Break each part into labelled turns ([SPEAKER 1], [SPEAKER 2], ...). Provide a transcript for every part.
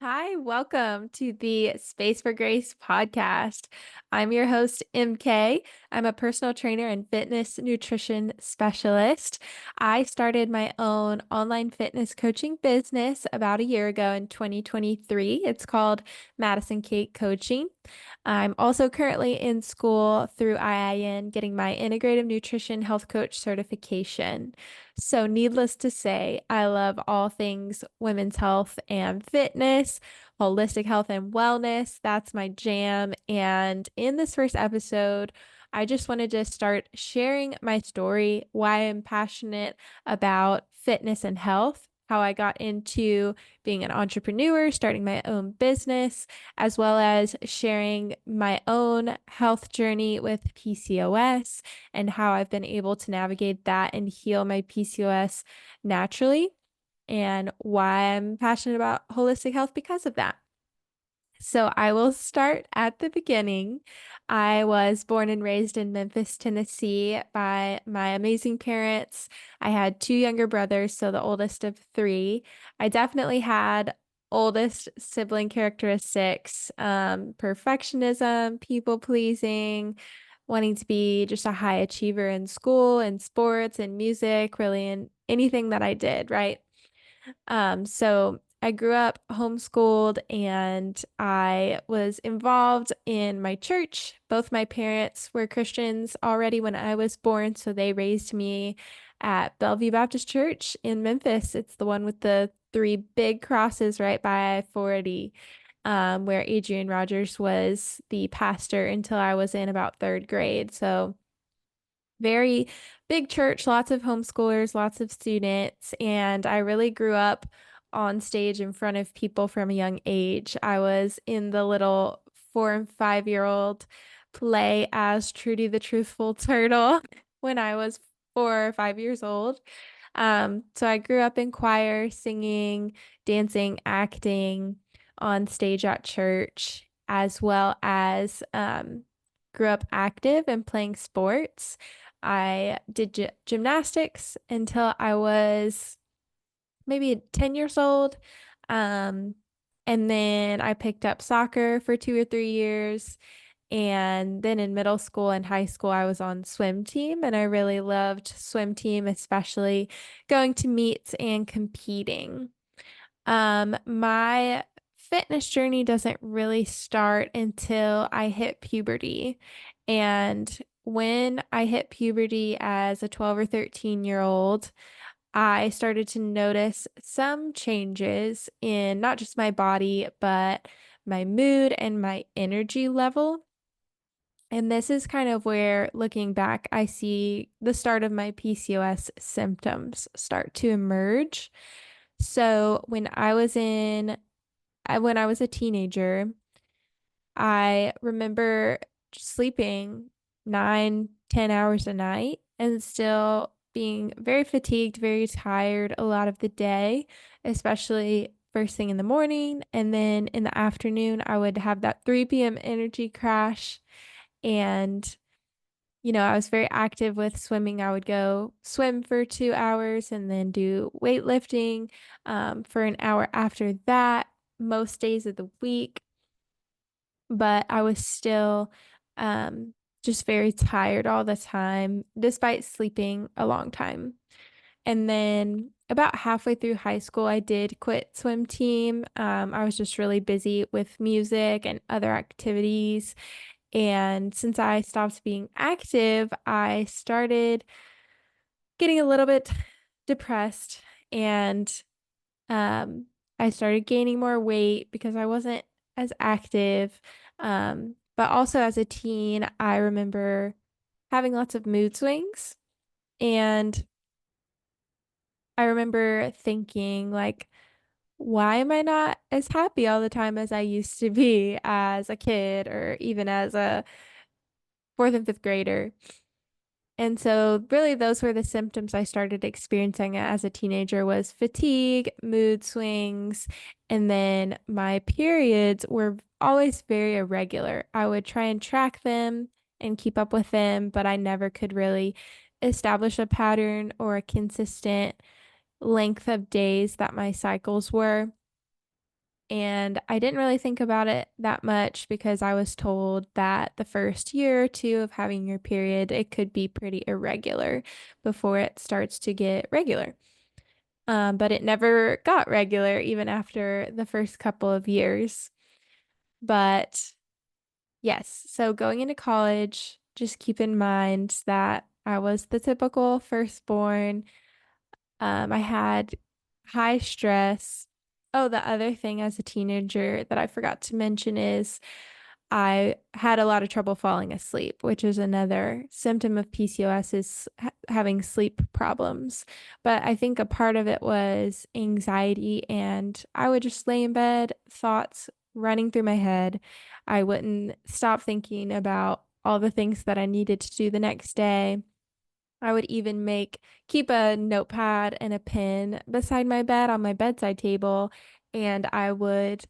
[SPEAKER 1] Hi, welcome to the Space for Grace podcast. I'm your host, MK. I'm a personal trainer and fitness nutrition specialist. I started my own online fitness coaching business about a year ago in 2023. It's called Madison Cake Coaching. I'm also currently in school through IIN getting my integrative nutrition health coach certification. So, needless to say, I love all things women's health and fitness, holistic health and wellness. That's my jam. And in this first episode, I just wanted to start sharing my story, why I'm passionate about fitness and health, how I got into being an entrepreneur, starting my own business, as well as sharing my own health journey with PCOS and how I've been able to navigate that and heal my PCOS naturally, and why I'm passionate about holistic health because of that. So I will start at the beginning. I was born and raised in Memphis, Tennessee by my amazing parents. I had two younger brothers, so the oldest of three. I definitely had oldest sibling characteristics, perfectionism, people pleasing, wanting to be just a high achiever in school and sports and music, really in anything that I did, right? So I grew up homeschooled and I was involved in my church. Both my parents were Christians already when I was born, so they raised me at Bellevue Baptist Church in Memphis. It's the one with the three big crosses right by I-40, where Adrian Rogers was the pastor until I was in about third grade. So very big church, lots of homeschoolers, lots of students, and I really grew up on stage in front of people from a young age. I was in the little 4 and 5 year old play as Trudy the Truthful Turtle when I was 4 or 5 years old. So I grew up in choir, singing, dancing, acting on stage at church, as well as grew up active and playing sports. I did gymnastics until I was maybe 10 years old. Um, and then I picked up soccer for 2 or 3 years. And then in middle school and high school, I was on swim team, and I really loved swim team, especially going to meets and competing. My fitness journey doesn't really start until I hit puberty. And when I hit puberty as a 12 or 13-year-old, I started to notice some changes in not just my body, but my mood and my energy level. And this is kind of where, looking back, I see the start of my PCOS symptoms start to emerge. So when I was a teenager, I remember sleeping 9, 10 hours a night and still being very fatigued, very tired a lot of the day, especially first thing in the morning. And then in the afternoon, I would have that 3 p.m. energy crash. And, I was very active with swimming. I would go swim for 2 hours and then do weightlifting for an hour after that, most days of the week. But I was still just very tired all the time, despite sleeping a long time. And then about halfway through high school, I did quit swim team. I was just really busy with music and other activities. And since I stopped being active, I started getting a little bit depressed and um, I started gaining more weight because I wasn't as active. But also as a teen, I remember having lots of mood swings. And I remember thinking, like, why am I not as happy all the time as I used to be as a kid or even as a fourth and fifth grader? And so really those were the symptoms I started experiencing as a teenager was fatigue, mood swings, and then my periods were always very irregular. I would try and track them and keep up with them, but I never could really establish a pattern or a consistent length of days that my cycles were. And I didn't really think about it that much because I was told that the first year or two of having your period, it could be pretty irregular before it starts to get regular. But it never got regular even after the first couple of years. But yes, so going into college, just keep in mind that I was the typical firstborn. I had high stress. Oh, the other thing as a teenager that I forgot to mention is I had a lot of trouble falling asleep, which is another symptom of PCOS is having sleep problems. But I think a part of it was anxiety, and I would just lay in bed, thoughts running through my head. I wouldn't stop thinking about all the things that I needed to do the next day. I would even keep a notepad and a pen beside my bed on my bedside table, and I would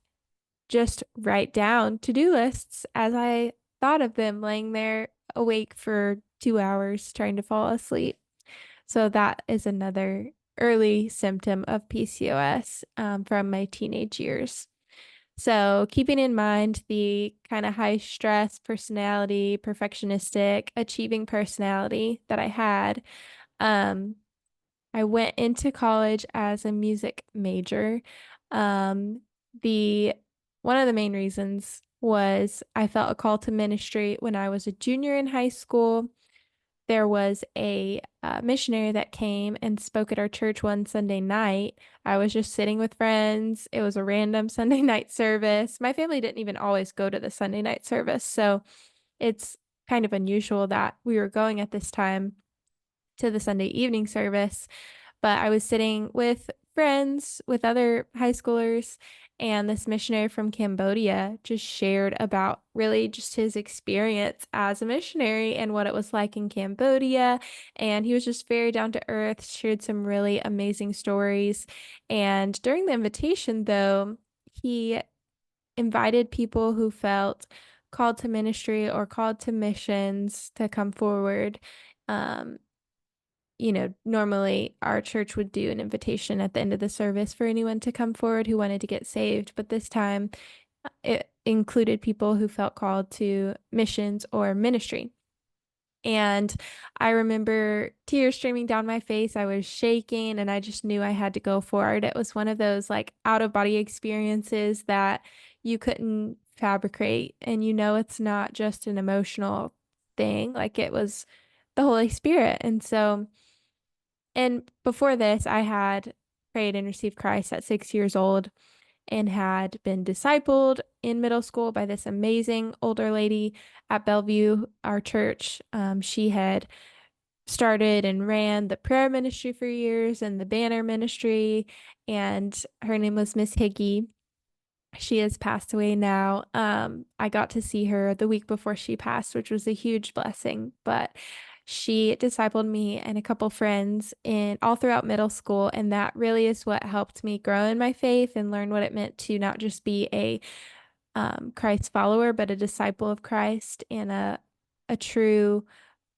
[SPEAKER 1] just write down to-do lists as I thought of them, laying there awake for 2 hours trying to fall asleep. So that is another early symptom of PCOS from my teenage years. So keeping in mind the kind of high stress personality, perfectionistic, achieving personality that I had, um, I went into college as a music major. Um, the One of the main reasons was I felt a call to ministry when I was a junior in high school. There was a missionary that came and spoke at our church one Sunday night. I was just sitting with friends. It was a random Sunday night service. My family didn't even always go to the Sunday night service, so it's kind of unusual that we were going at this time to the Sunday evening service. But I was sitting with friends, with other high schoolers, and this missionary from Cambodia just shared about really just his experience as a missionary and what it was like in Cambodia. And he was just very down to earth, shared some really amazing stories. And during the invitation, though, he invited people who felt called to ministry or called to missions to come forward. Um, normally our church would do an invitation at the end of the service for anyone to come forward who wanted to get saved, but this time it included people who felt called to missions or ministry. And I remember tears streaming down my face. I was shaking and I just knew I had to go forward. It was one of those like out of body experiences that you couldn't fabricate. And it's not just an emotional thing, like it was the Holy Spirit. And before this, I had prayed and received Christ at 6 years old and had been discipled in middle school by this amazing older lady at Bellevue, our church. She had started and ran the prayer ministry for years and the banner ministry, and her name was Miss Higgy. She has passed away now. I got to see her the week before she passed, which was a huge blessing. But she discipled me and a couple friends in all throughout middle school, and that really is what helped me grow in my faith and learn what it meant to not just be a Christ follower, but a disciple of Christ and a true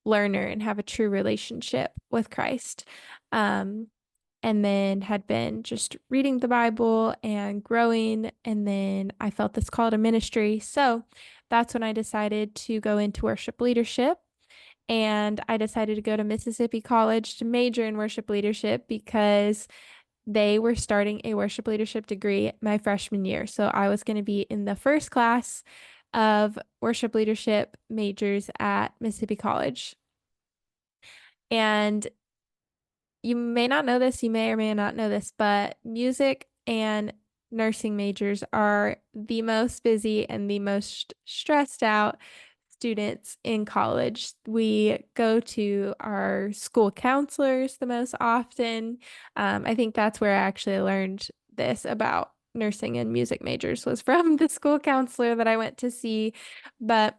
[SPEAKER 1] learner and have a true relationship with Christ. Um, and then had been just reading the Bible and growing. And then I felt this call to ministry. So that's when I decided to go into worship leadership. And I decided to go to Mississippi College to major in worship leadership because they were starting a worship leadership degree my freshman year. So I was going to be in the first class of worship leadership majors at Mississippi College. And you may not know this, you may or may not know this, but music and nursing majors are the most busy and the most stressed out students in college. We go to our school counselors the most often. I think that's where I actually learned this about nursing and music majors was from the school counselor that I went to see. But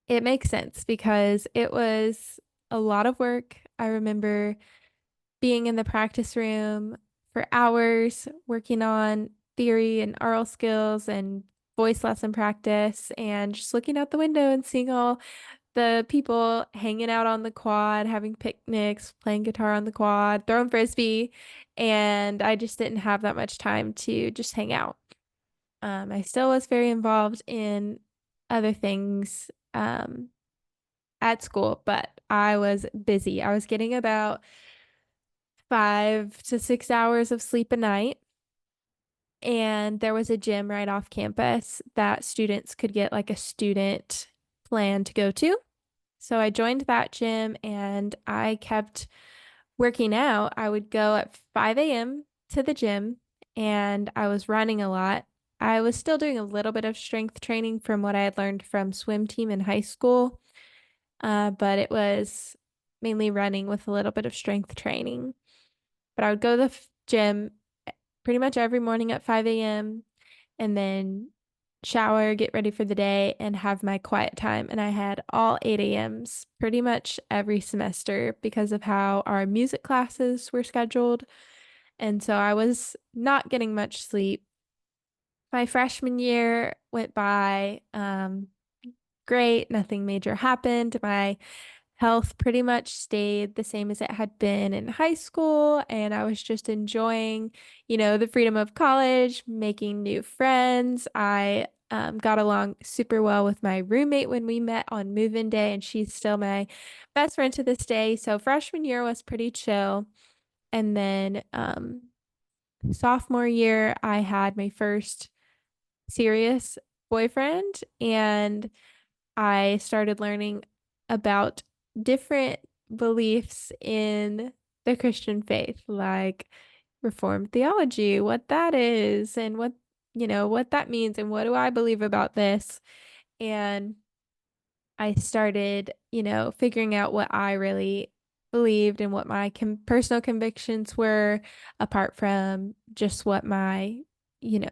[SPEAKER 1] it makes sense because it was a lot of work. I remember being in the practice room for hours, working on theory and oral skills and voice lesson practice, and just looking out the window and seeing all the people hanging out on the quad, having picnics, playing guitar on the quad, throwing frisbee. And I just didn't have that much time to just hang out. I still was very involved in other things at school, but I was busy. I was getting about 5 to 6 hours of sleep a night. And there was a gym right off campus that students could get like a student plan to go to. So I joined that gym and I kept working out. I would go at 5 a.m. to the gym and I was running a lot. I was still doing a little bit of strength training from what I had learned from swim team in high school, but it was mainly running with a little bit of strength training. But I would go to the gym pretty much every morning at 5 a.m. and then shower, get ready for the day, and have my quiet time. And I had all 8 a.m.s pretty much every semester because of how our music classes were scheduled. And so I was not getting much sleep. My freshman year went by great, nothing major happened. My health pretty much stayed the same as it had been in high school, and I was just enjoying, the freedom of college, making new friends. I got along super well with my roommate when we met on move-in day, and she's still my best friend to this day. So freshman year was pretty chill. And then sophomore year, I had my first serious boyfriend, and I started learning about different beliefs in the Christian faith, like Reformed theology, what that is, and what that means, and what do I believe about this. And I started, figuring out what I really believed and what my personal convictions were, apart from just what my,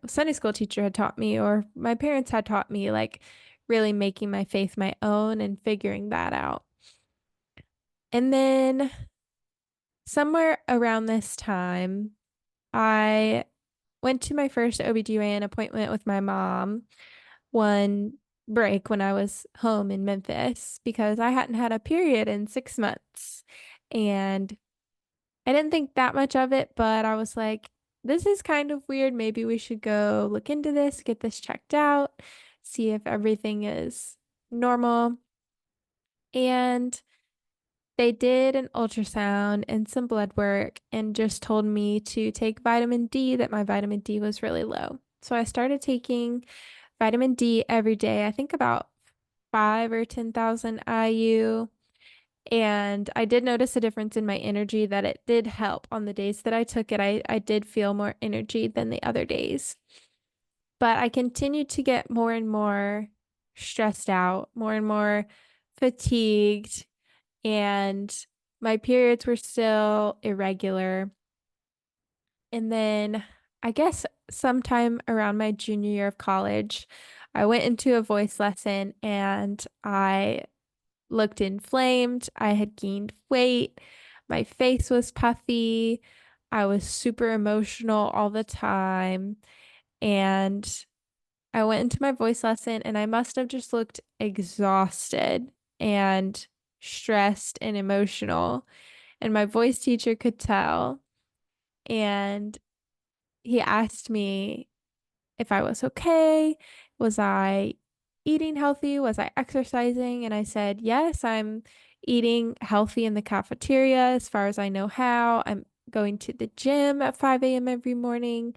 [SPEAKER 1] Sunday school teacher had taught me or my parents had taught me, like really making my faith my own and figuring that out. And then somewhere around this time, I went to my first OBGYN appointment with my mom one break when I was home in Memphis because I hadn't had a period in 6 months. And I didn't think that much of it, but I was like, this is kind of weird. Maybe we should go look into this, get this checked out, see if everything is normal. And they did an ultrasound and some blood work and just told me to take vitamin D, that my vitamin D was really low. So I started taking vitamin D every day, I think about 5 or 10,000 IU. And I did notice a difference in my energy, that it did help on the days that I took it. I did feel more energy than the other days. But I continued to get more and more stressed out, more and more fatigued, and my periods were still irregular. And then I guess sometime around my junior year of college, I went into a voice lesson and I looked inflamed. I had gained weight. My face was puffy. I was super emotional all the time. And I went into my voice lesson and I must have just looked exhausted and stressed and emotional. And my voice teacher could tell. And he asked me if I was okay. Was I eating healthy? Was I exercising? And I said, yes, I'm eating healthy in the cafeteria as far as I know how. I'm going to the gym at 5 a.m. every morning.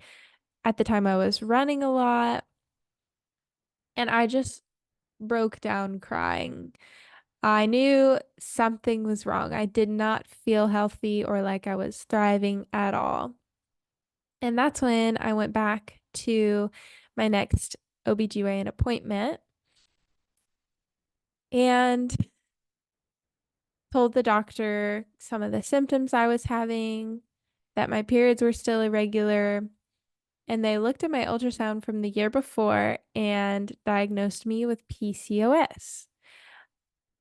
[SPEAKER 1] At the time, I was running a lot. And I just broke down crying. I knew something was wrong. I did not feel healthy or like I was thriving at all. And that's when I went back to my next OBGYN appointment and told the doctor some of the symptoms I was having, that my periods were still irregular. And they looked at my ultrasound from the year before and diagnosed me with PCOS.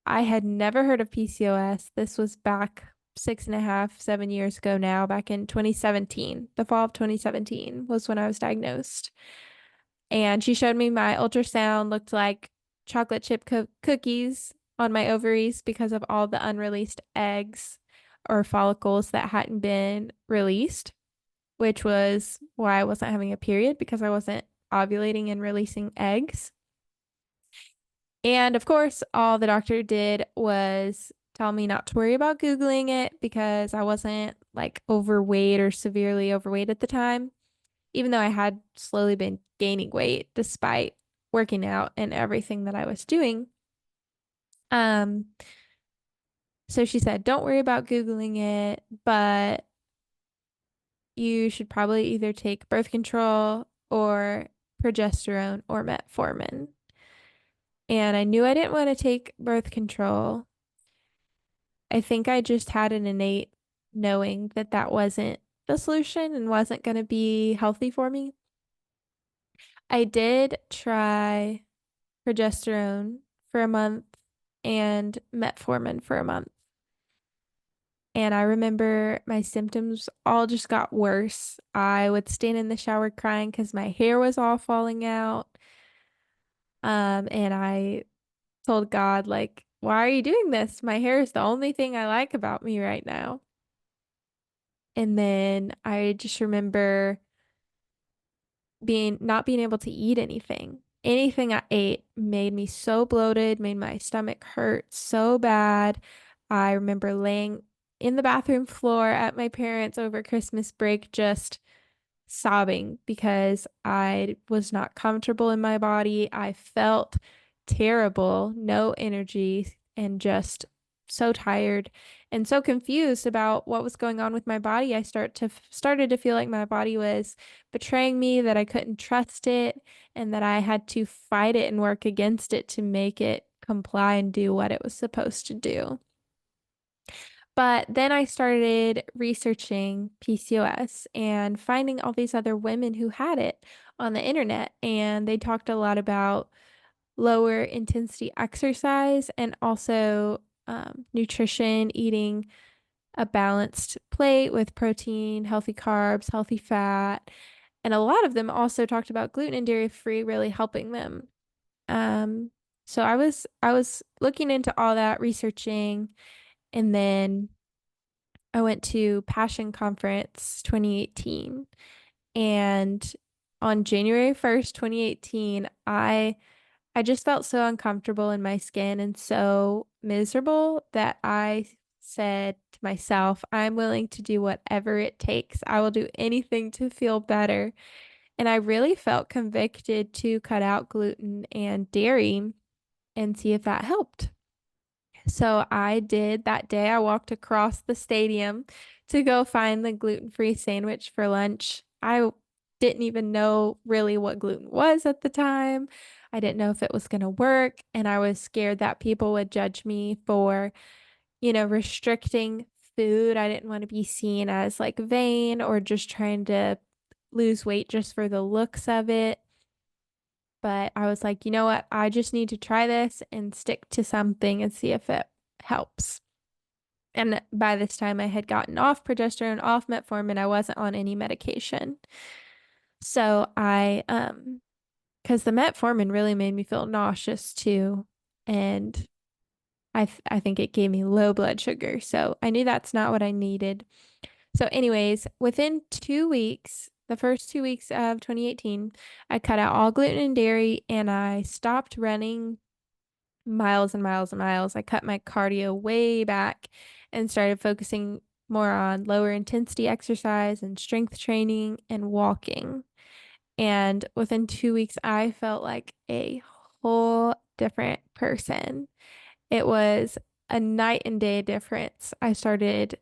[SPEAKER 1] I had never heard of PCOS. This was back 6.5, 7 years ago now, back in 2017. The fall of 2017 was when I was diagnosed. And she showed me my ultrasound looked like chocolate chip cookies on my ovaries because of all the unreleased eggs or follicles that hadn't been released, which was why I wasn't having a period, because I wasn't ovulating and releasing eggs. And of course, all the doctor did was tell me not to worry about Googling it because I wasn't like overweight or severely overweight at the time, even though I had slowly been gaining weight despite working out and everything that I was doing. Um, so she said, don't worry about Googling it, but you should probably either take birth control or progesterone or metformin. And I knew I didn't want to take birth control. I think I just had an innate knowing that that wasn't the solution and wasn't going to be healthy for me. I did try progesterone for a month and metformin for a month. And I remember my symptoms all just got worse. I would stand in the shower crying because my hair was all falling out. And I told God, like, why are you doing this? My hair is the only thing I like about me right now. And then I just remember being not being able to eat anything. Anything I ate made me so bloated, made my stomach hurt so bad. I remember laying in the bathroom floor at my parents' over Christmas break, just sobbing because I was not comfortable in my body. I felt terrible, no energy, and just so tired and so confused about what was going on with my body. I started to feel like my body was betraying me, that I couldn't trust it, and that I had to fight it and work against it to make it comply and do what it was supposed to do. But then I started researching PCOS and finding all these other women who had it on the internet. And they talked a lot about lower intensity exercise and also nutrition, eating a balanced plate with protein, healthy carbs, healthy fat. And a lot of them also talked about gluten and dairy free really helping them. Um, so I was looking into all that, researching, and then I went to Passion Conference 2018, and on January 1st, 2018, I just felt so uncomfortable in my skin and so miserable that I said to myself, I'm willing to do whatever it takes. I will do anything to feel better. And I really felt convicted to cut out gluten and dairy and see if that helped. So I did that day. I walked across the stadium to go find the gluten-free sandwich for lunch. I didn't even know really what gluten was at the time. I didn't know if it was going to work, and I was scared that people would judge me for, restricting food. I didn't want to be seen as like vain or just trying to lose weight just for the looks of it. But I was like, you know what? I just need to try this and stick to something and see if it helps. And by this time, I had gotten off progesterone, off metformin. I wasn't on any medication. So because the metformin really made me feel nauseous too. And I think it gave me low blood sugar. So I knew that's not what I needed. So, anyways, within 2 weeks, the first 2 weeks of 2018, I cut out all gluten and dairy and I stopped running miles and miles and miles. I cut my cardio way back and started focusing more on lower intensity exercise and strength training and walking. And within 2 weeks, I felt like a whole different person. It was a night and day difference. I started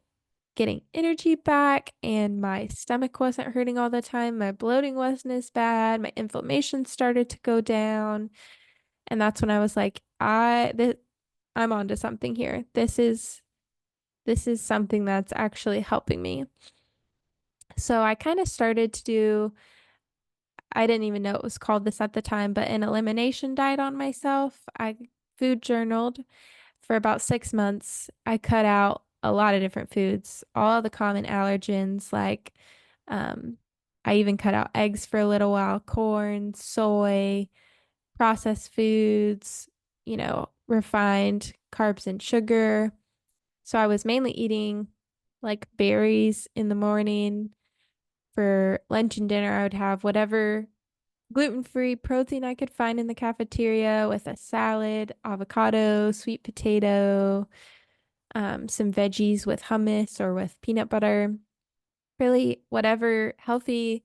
[SPEAKER 1] getting energy back and my stomach wasn't hurting all the time. My bloating wasn't as bad. My inflammation started to go down. And that's when I was like, I'm onto something here. This is something that's actually helping me. So I kind of started to do, I didn't even know it was called this at the time, but an elimination diet on myself. I food journaled for about 6 months. I cut out a lot of different foods, all the common allergens, like um, I even cut out eggs for a little while, corn, soy, processed foods, refined carbs and sugar. So I was mainly eating like berries in the morning. For lunch and dinner, I would have whatever gluten-free protein I could find in the cafeteria with a salad, avocado, sweet potato, some veggies with hummus or with peanut butter. Really, whatever healthy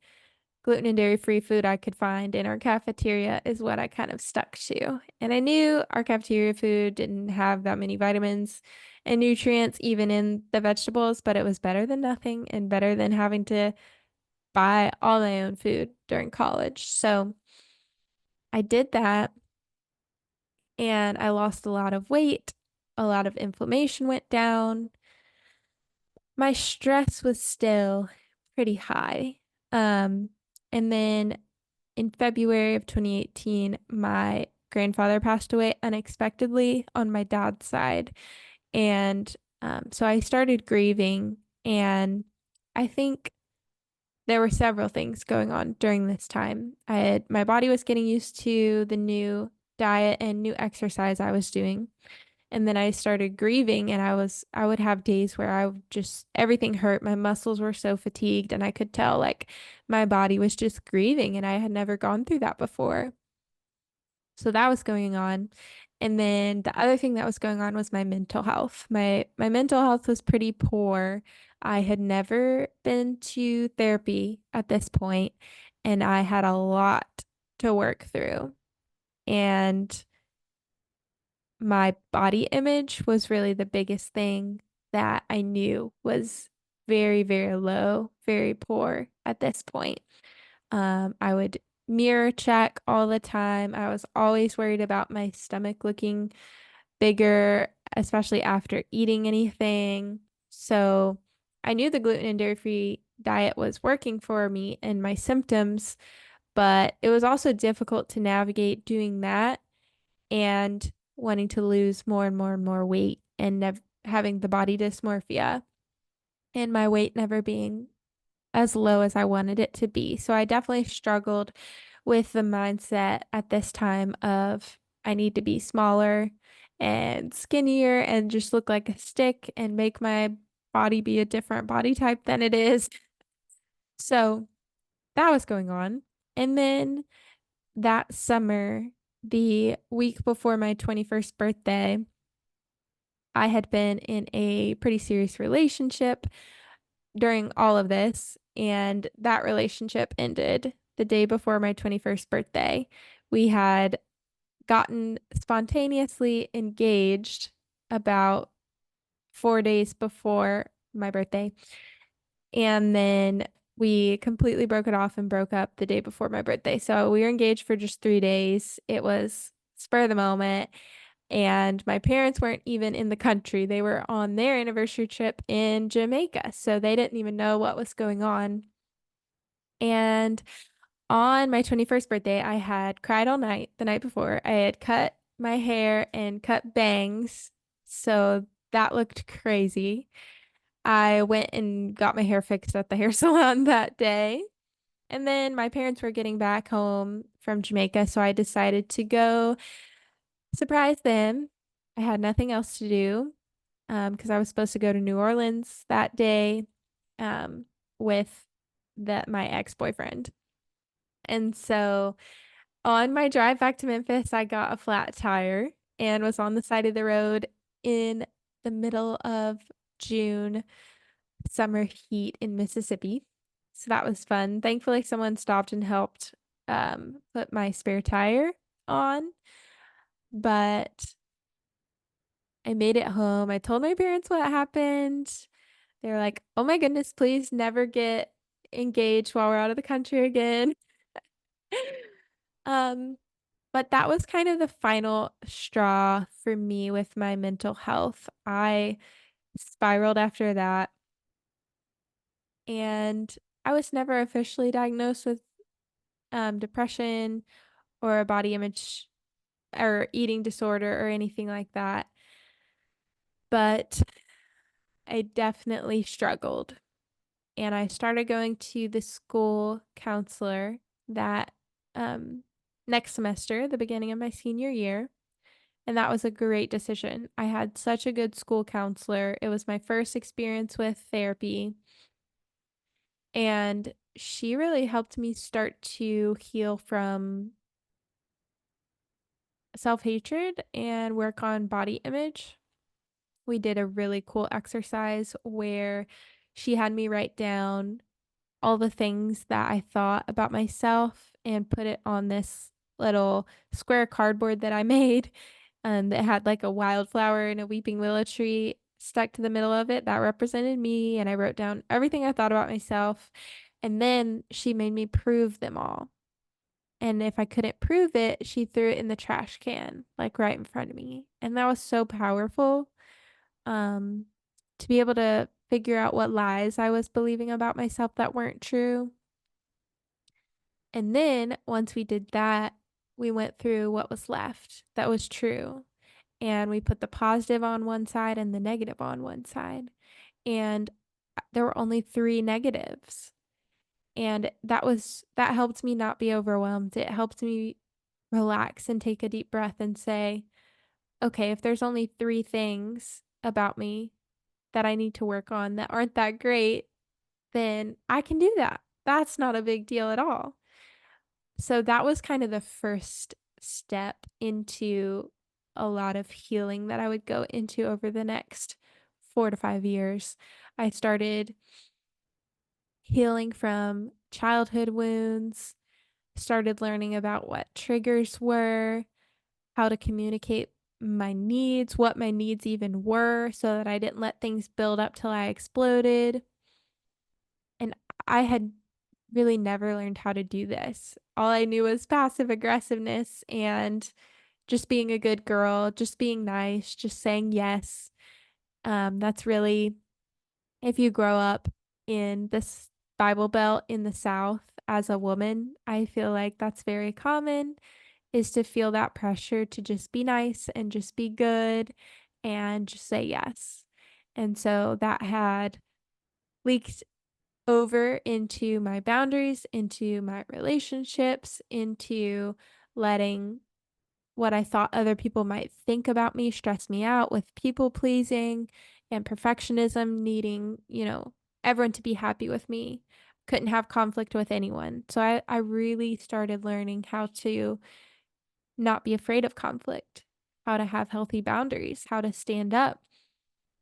[SPEAKER 1] gluten and dairy-free food I could find in our cafeteria is what I kind of stuck to. And I knew our cafeteria food didn't have that many vitamins and nutrients, even in the vegetables, but it was better than nothing and better than having to buy all my own food during college. So I did that and I lost a lot of weight. A lot of inflammation went down. My stress was still pretty high. Um, and then in February of 2018, my grandfather passed away unexpectedly on my dad's side. And so I started grieving, and I think there were several things going on during this time. My body was getting used to the new diet and new exercise I was doing. And then I started grieving, and I would have days where I would just everything hurt. My muscles were so fatigued, and I could tell like my body was just grieving, and I had never gone through that before. So that was going on. And then the other thing that was going on was my mental health. My mental health was pretty poor. I had never been to therapy at this point, and I had a lot to work through. And my body image was really the biggest thing that I knew was very, very low, very poor at this point. I would mirror check all the time. I was always worried about my stomach looking bigger, especially after eating anything. So I knew the gluten and dairy-free diet was working for me and my symptoms, but it was also difficult to navigate doing that and wanting to lose more and more and more weight and having the body dysmorphia and my weight never being as low as I wanted it to be. So I definitely struggled with the mindset at this time of I need to be smaller and skinnier and just look like a stick and make my body be a different body type than it is. So that was going on. And then that summer, the week before my 21st birthday, I had been in a pretty serious relationship during all of this, and that relationship ended the day before my 21st birthday. We had gotten spontaneously engaged about 4 days before my birthday, and then we completely broke it off and broke up the day before my birthday. So we were engaged for just 3 days. It was spur of the moment. And my parents weren't even in the country. They were on their anniversary trip in Jamaica. So they didn't even know what was going on. And on my 21st birthday, I had cried all night the night before. I had cut my hair and cut bangs. So that looked crazy. I went and got my hair fixed at the hair salon that day. And then my parents were getting back home from Jamaica. So I decided to go surprise them. I had nothing else to do because I was supposed to go to New Orleans that day um, with my ex-boyfriend. And so on my drive back to Memphis, I got a flat tire and was on the side of the road in the middle of June, summer heat in Mississippi. So that was fun. Thankfully, someone stopped and helped put my spare tire on, but I made it home. I told my parents what happened. They were like, "Oh my goodness, please never get engaged while we're out of the country again." Um, but that was kind of the final straw for me with my mental health. I spiraled after that, and I was never officially diagnosed with depression or a body image or eating disorder or anything like that. But I definitely struggled. And I started going to the school counselor that um, next semester, the beginning of my senior year. And that was a great decision. I had such a good school counselor. It was my first experience with therapy. And she really helped me start to heal from self-hatred and work on body image. We did a really cool exercise where she had me write down all the things that I thought about myself and put it on this little square cardboard that I made that had like a wildflower and a weeping willow tree stuck to the middle of it that represented me. And I wrote down everything I thought about myself. And then she made me prove them all. And if I couldn't prove it, she threw it in the trash can, like right in front of me. And that was so powerful. Um, to be able to figure out what lies I was believing about myself that weren't true. And then once we did that, we went through what was left that was true. And we put the positive on one side and the negative on one side. And there were only three negatives. And that helped me not be overwhelmed. It helped me relax and take a deep breath and say, okay, if there's only three things about me that I need to work on that aren't that great, then I can do that. That's not a big deal at all. So that was kind of the first step into a lot of healing that I would go into over the next 4 to 5 years. I started healing from childhood wounds, started learning about what triggers were, how to communicate my needs, what my needs even were, so that I didn't let things build up till I exploded. And I had really never learned how to do this. All I knew was passive aggressiveness and just being a good girl, just being nice, just saying yes. That's really, if you grow up in this Bible Belt in the South as a woman, I feel like that's very common, is to feel that pressure to just be nice and just be good and just say yes. And so that had leaked over into my boundaries, into my relationships, into letting what I thought other people might think about me stress me out with people pleasing and perfectionism, needing, everyone to be happy with me. Couldn't have conflict with anyone. So I really started learning how to not be afraid of conflict, how to have healthy boundaries, how to stand up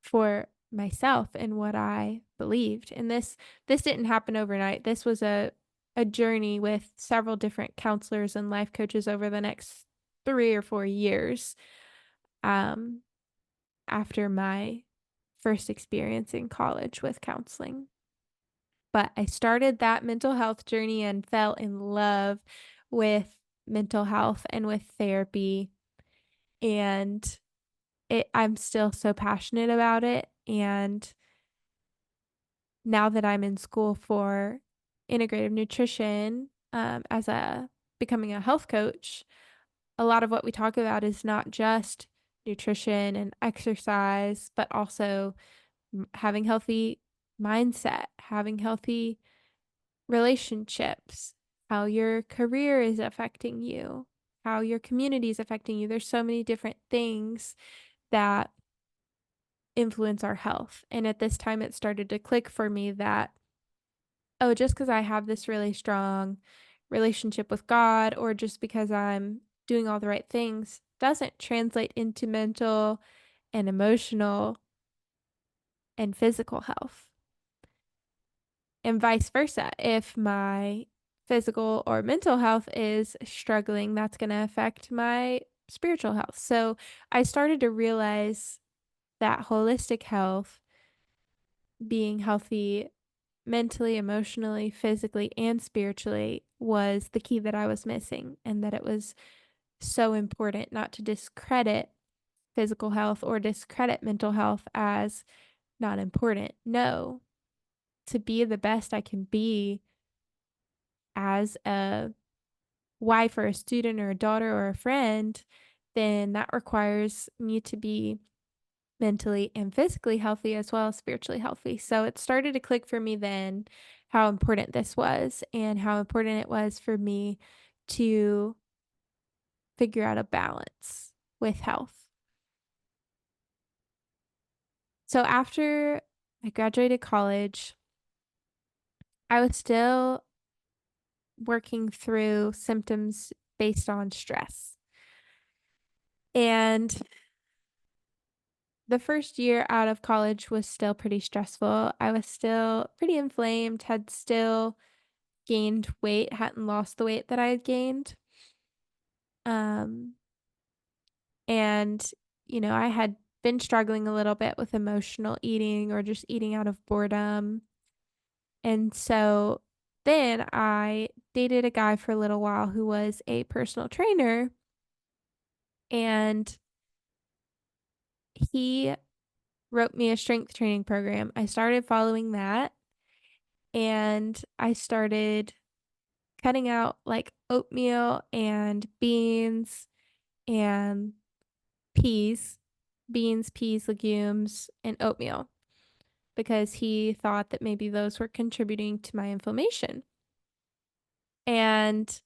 [SPEAKER 1] for myself and what I believed. And this didn't happen overnight. This was a journey with several different counselors and life coaches over the next 3 or 4 years um, after my first experience in college with counseling. But I started that mental health journey and fell in love with mental health and with therapy. And I'm still so passionate about it. And now that I'm in school for integrative nutrition, as a becoming a health coach, a lot of what we talk about is not just nutrition and exercise, but also having healthy mindset, having healthy relationships, how your career is affecting you, how your community is affecting you. There's so many different things that influence our health. And at this time, it started to click for me that, oh, just because I have this really strong relationship with God, or just because I'm doing all the right things, doesn't translate into mental and emotional and physical health. And vice versa. If my physical or mental health is struggling, that's going to affect my spiritual health. So I started to realize that holistic health, being healthy mentally, emotionally, physically, and spiritually, was the key that I was missing, and that it was so important not to discredit physical health or discredit mental health as not important. No, to be the best I can be as a wife or a student or a daughter or a friend, then that requires me to be mentally and physically healthy as well as spiritually healthy. So it started to click for me then how important this was and how important it was for me to figure out a balance with health. So after I graduated college, I was still working through symptoms based on stress. And the first year out of college was still pretty stressful. I was still pretty inflamed, had still gained weight, hadn't lost the weight that I had gained. Um, and, I had been struggling a little bit with emotional eating or just eating out of boredom. And so then I dated a guy for a little while who was a personal trainer, and he wrote me a strength training program. I started following that, and I started cutting out like oatmeal and beans and peas, peas, legumes, and oatmeal because he thought that maybe those were contributing to my inflammation. And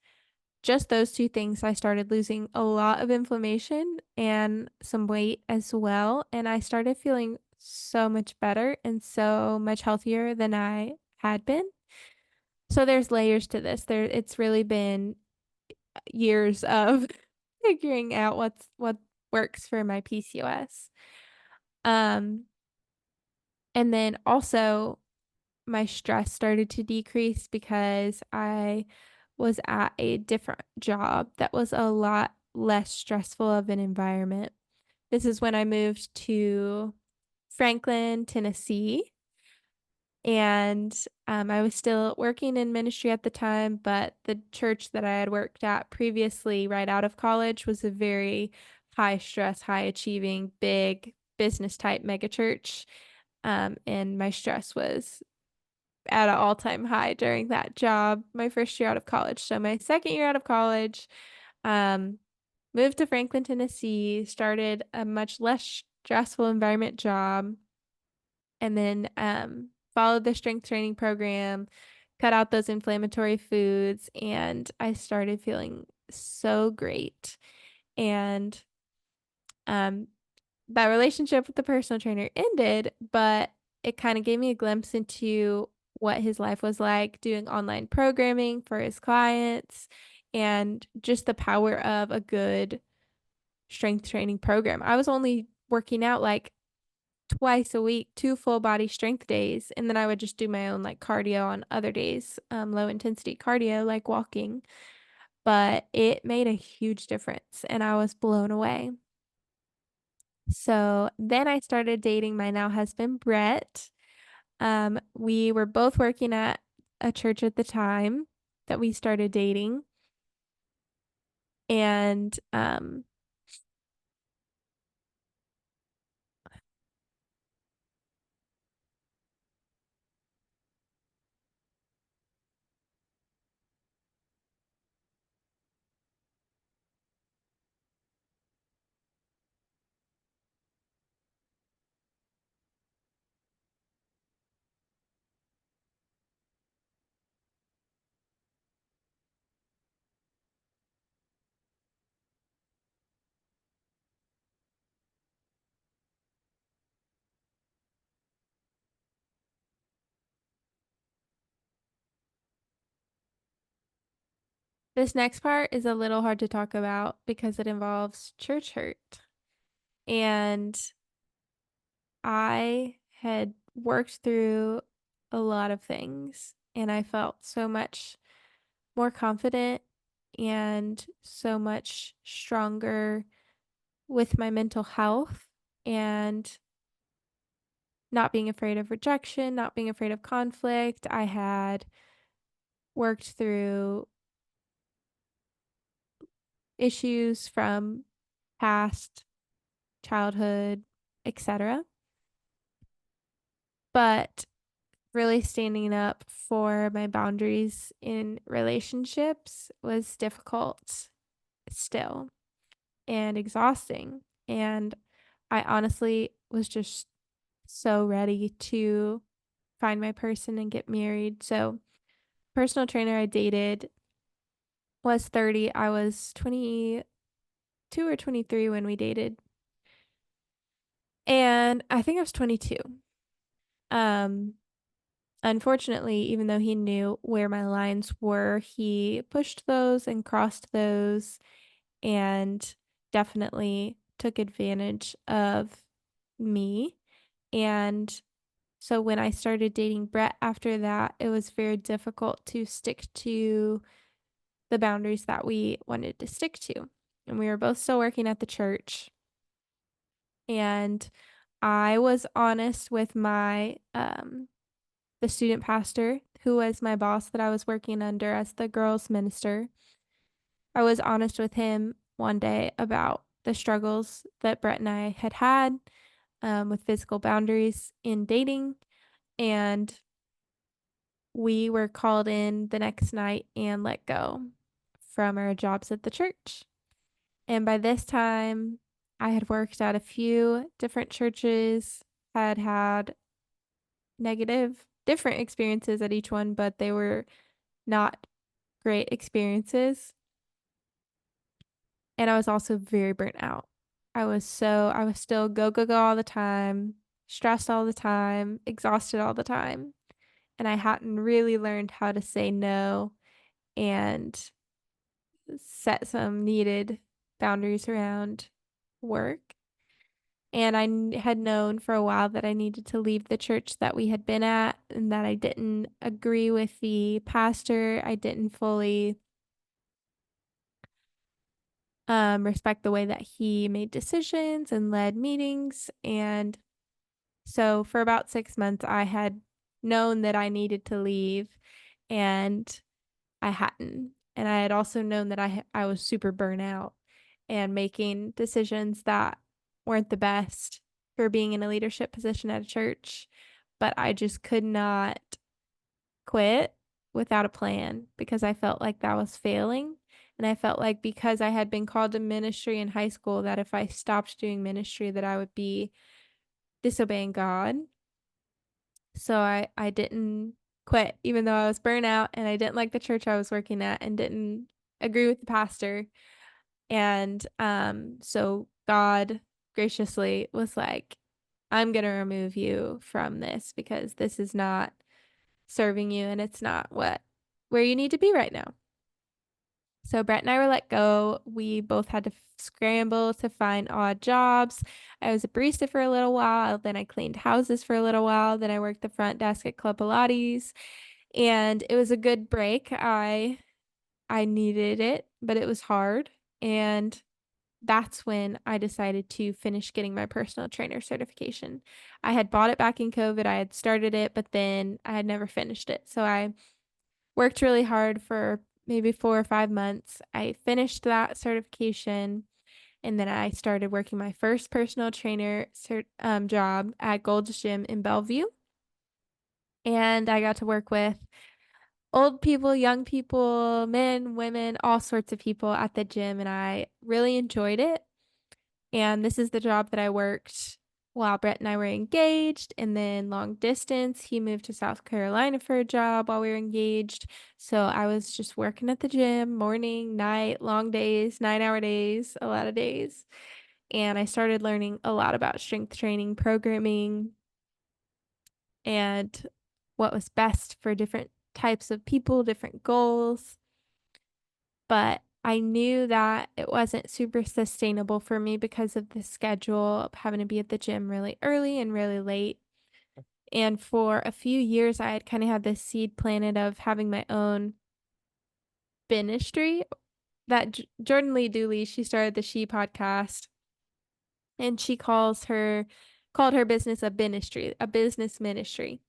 [SPEAKER 1] just those two things, I started losing a lot of inflammation and some weight as well. And I started feeling so much better and so much healthier than I had been. So there's layers to this. It's really been years of figuring out what works for my PCOS. Um, and then also my stress started to decrease because I was at a different job that was a lot less stressful of an environment. This is when I moved to Franklin, Tennessee, and I was still working in ministry at the time, but the church that I had worked at previously, right out of college, was a very high stress, high achieving, big business type mega church. And my stress was at an all-time high during that job, my first year out of college. So my second year out of college, um, moved to Franklin, Tennessee, started a much less stressful environment job, and then followed the strength training program, cut out those inflammatory foods, and I started feeling so great. And um, that relationship with the personal trainer ended, but it kind of gave me a glimpse into what his life was like doing online programming for his clients and just the power of a good strength training program. I was only working out like twice a week, two full body strength days, and then I would just do my own like cardio on other days, low intensity cardio like walking. But it made a huge difference, and I was blown away. So then I started dating my now husband, Brett. We were both working at a church at the time that we started dating. And this next part is a little hard to talk about because it involves church hurt. And I had worked through a lot of things, and I felt so much more confident and so much stronger with my mental health and not being afraid of rejection, not being afraid of conflict. I had worked through issues from past childhood, etc. But really standing up for my boundaries in relationships was difficult still and exhausting. And I honestly was just so ready to find my person and get married. So, personal trainer I dated was 30. I was 22 or 23 when we dated. And I think I was 22. Um unfortunately, even though he knew where my lines were, he pushed those and crossed those and definitely took advantage of me. And so when I started dating Brett after that, it was very difficult to stick to the boundaries that we wanted to stick to. And we were both still working at the church. And I was honest with my the student pastor who was my boss that I was working under as the girls minister. I was honest with him one day about the struggles that Brett and I had had with physical boundaries in dating. And we were called in the next night and let go from our jobs at the church. And by this time, I had worked at a few different churches, had had negative, different experiences at each one, but they were not great experiences. And I was also very burnt out. I was still go, go, go all the time, stressed all the time, exhausted all the time. And I hadn't really learned how to say no and set some needed boundaries around work. And had known for a while that I needed to leave the church that we had been at and that I didn't agree with the pastor. I didn't fully respect the way that he made decisions and led meetings. And so for about 6 months, I had known that I needed to leave and I hadn't. And I had also known that I was super burnt out and making decisions that weren't the best for being in a leadership position at a church. But I just could not quit without a plan because I felt like that was failing. And I felt like because I had been called to ministry in high school, that if I stopped doing ministry, that I would be disobeying God. So I didn't quit, even though I was burnt out and I didn't like the church I was working at and didn't agree with the pastor. And so God graciously was like, I'm going to remove you from this because this is not serving you and it's not where you need to be right now. So Brett and I were let go. We both had to scramble to find odd jobs. I was a barista for a little while, then I cleaned houses for a little while, then I worked the front desk at Club Pilates, and it was a good break. I needed it, but it was hard, and that's when I decided to finish getting my personal trainer certification. I had bought it back in COVID. I had started it, but then I had never finished it. So I worked really hard for maybe 4 or 5 months. I finished that certification and then I started working my first personal trainer job at Gold's Gym in Bellevue. And I got to work with old people, young people, men, women, all sorts of people at the gym. And I really enjoyed it. And this is the job that I worked while Brett and I were engaged. And then long distance, he moved to South Carolina for a job while we were engaged. So I was just working at the gym morning, night, long days, 9 hour days, a lot of days. And I started learning a lot about strength training, programming, and what was best for different types of people, different goals. But I knew that it wasn't super sustainable for me because of the schedule of having to be at the gym really early and really late. And for a few years, I had kind of had this seed planted of having my own ministry that Jordan Lee Dooley, she started the She podcast and she called her business a ministry, a business ministry.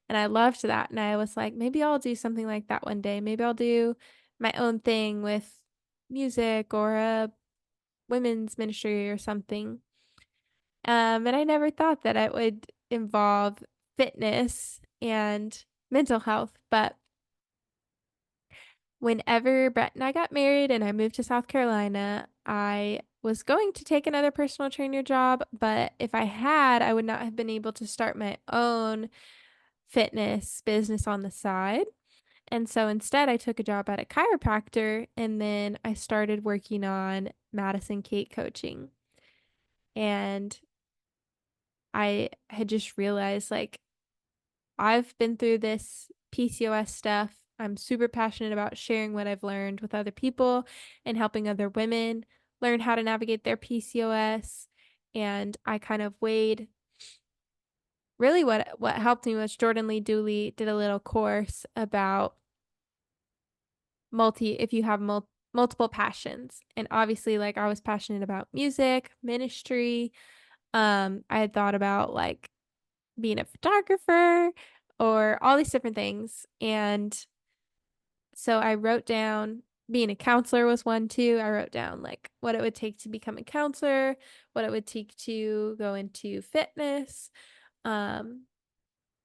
[SPEAKER 1] And I loved that. And I was like, maybe I'll do something like that one day. Maybe I'll do my own thing with music or a women's ministry or something. And I never thought that it would involve fitness and mental health. But whenever Brett and I got married and I moved to South Carolina, I was going to take another personal trainer job. But if I had, I would not have been able to start my own fitness business on the side. And so instead, I took a job at a chiropractor and then I started working on Madison Kate coaching. And I had just realized like I've been through this PCOS stuff. I'm super passionate about sharing what I've learned with other people and helping other women learn how to navigate their PCOS. And I kind of weighed really what helped me was Jordan Lee Dooley did a little course about if you have multiple passions. And obviously like I was passionate about music, ministry. I had thought about like being a photographer or all these different things. And so I wrote down being a counselor was one too. I wrote down like what it would take to become a counselor, what it would take to go into fitness, um,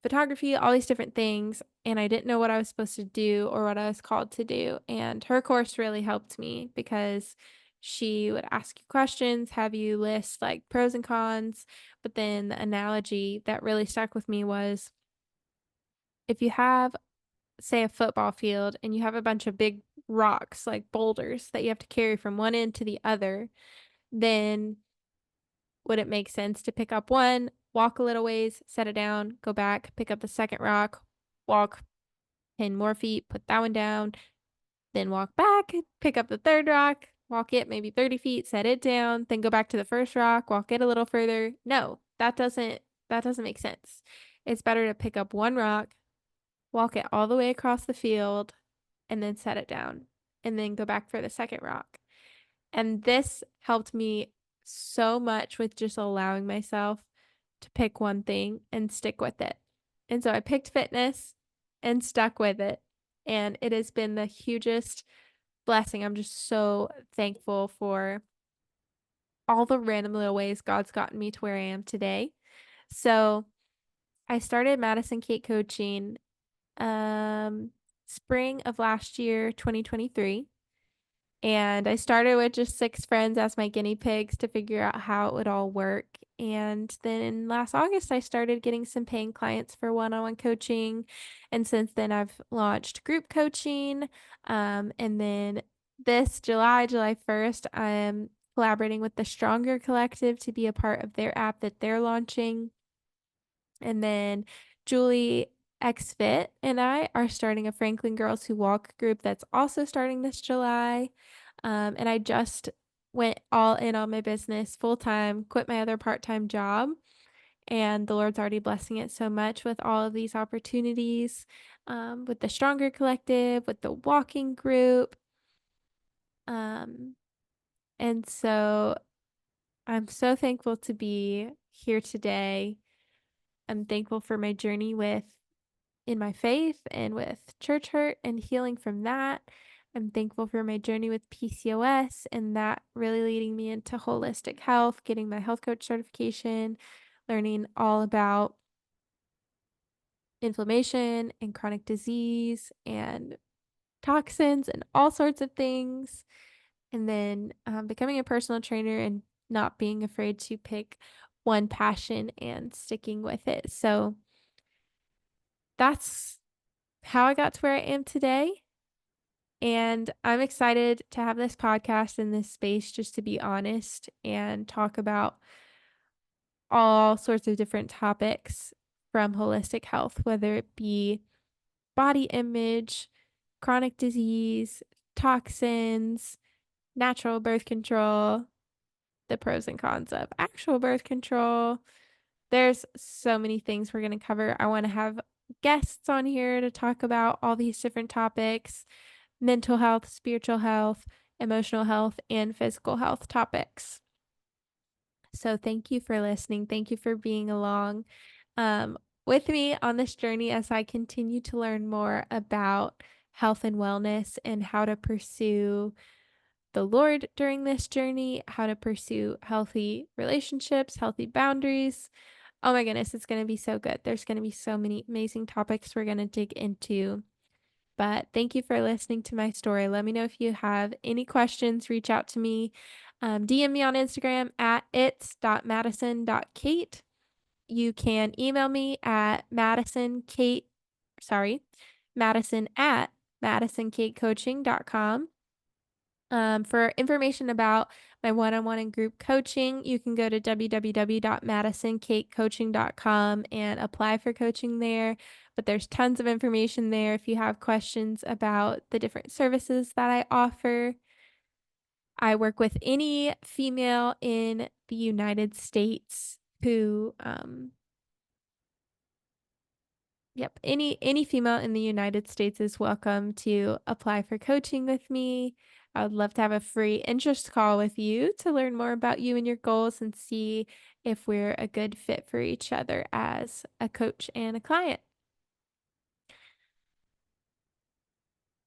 [SPEAKER 1] photography, all these different things. And I didn't know what I was supposed to do or what I was called to do. And her course really helped me because she would ask you questions, have you list like pros and cons. But then the analogy that really stuck with me was if you have, say, a football field and you have a bunch of big rocks, like boulders, that you have to carry from one end to the other, then would it make sense to pick up one, walk a little ways, set it down, go back, pick up the second rock, walk 10 more feet, put that one down, then walk back, pick up the third rock, walk it maybe 30 feet, set it down, then go back to the first rock, walk it a little further? No, that doesn't make sense. It's better to pick up one rock, walk it all the way across the field, and then set it down, and then go back for the second rock. And this helped me so much with just allowing myself to pick one thing and stick with it. And so I picked fitness and stuck with it. And it has been the hugest blessing. I'm just so thankful for all the random little ways God's gotten me to where I am today. So I started Madison Kate Coaching spring of last year, 2023. And I started with just 6 friends as my guinea pigs to figure out how it would all work. And then last August, I started getting some paying clients for one-on-one coaching. And since then, I've launched group coaching. And then this July 1st, I'm collaborating with the Stronger Collective to be a part of their app that they're launching. And then Julie XFit and I are starting a Franklin Girls Who Walk group that's also starting this July. And I just went all in on my business full time, quit my other part-time job, and the Lord's already blessing it so much with all of these opportunities, with the Stronger Collective, with the walking group. Um, and so I'm so thankful to be here today. I'm thankful for my journey in my faith and with church hurt and healing from that. I'm thankful for my journey with PCOS and that really leading me into holistic health, getting my health coach certification, learning all about inflammation and chronic disease and toxins and all sorts of things. And then becoming a personal trainer and not being afraid to pick one passion and sticking with it. So that's how I got to where I am today. And I'm excited to have this podcast in this space just to be honest and talk about all sorts of different topics from holistic health, whether it be body image, chronic disease, toxins, natural birth control, the pros and cons of actual birth control. There's so many things we're going to cover. I want to have guests on here to talk about all these different topics: mental health, spiritual health, emotional health, and physical health topics. So thank you for listening. Thank you for being along with me on this journey as I continue to learn more about health and wellness and how to pursue the Lord during this journey, how to pursue healthy relationships, healthy boundaries. Oh my goodness, it's going to be so good. There's going to be so many amazing topics we're going to dig into. But thank you for listening to my story. Let me know if you have any questions. Reach out to me. DM me on Instagram at its.madison.kate. You can email me at Madison at madisonkatecoaching.com. For information about my one-on-one and group coaching, you can go to www.madisoncakecoaching.com and apply for coaching there. But there's tons of information there if you have questions about the different services that I offer. I work with any female in the United States who, yep, any female in the United States is welcome to apply for coaching with me. I would love to have a free interest call with you to learn more about you and your goals and see if we're a good fit for each other as a coach and a client.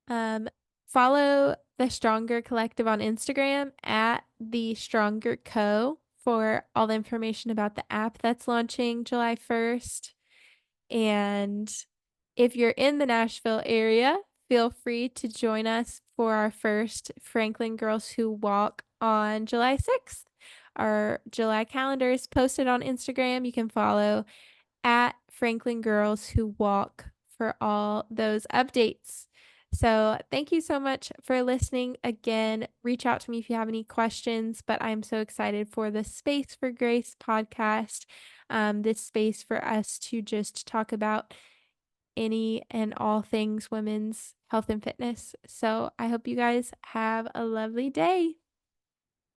[SPEAKER 1] Um, Follow the Stronger Collective on Instagram at the Stronger Co for all the information about the app that's launching July 1st. And if you're in the Nashville area, feel free to join us for our first Franklin Girls Who Walk on July 6th. Our July calendar is posted on Instagram. You can follow at Franklin Girls Who Walk for all those updates. So, thank you so much for listening. Again, reach out to me if you have any questions, but I'm so excited for the Space for Grace podcast. This space for us to just talk about any and all things women's health and fitness. So, I hope you guys have a lovely day.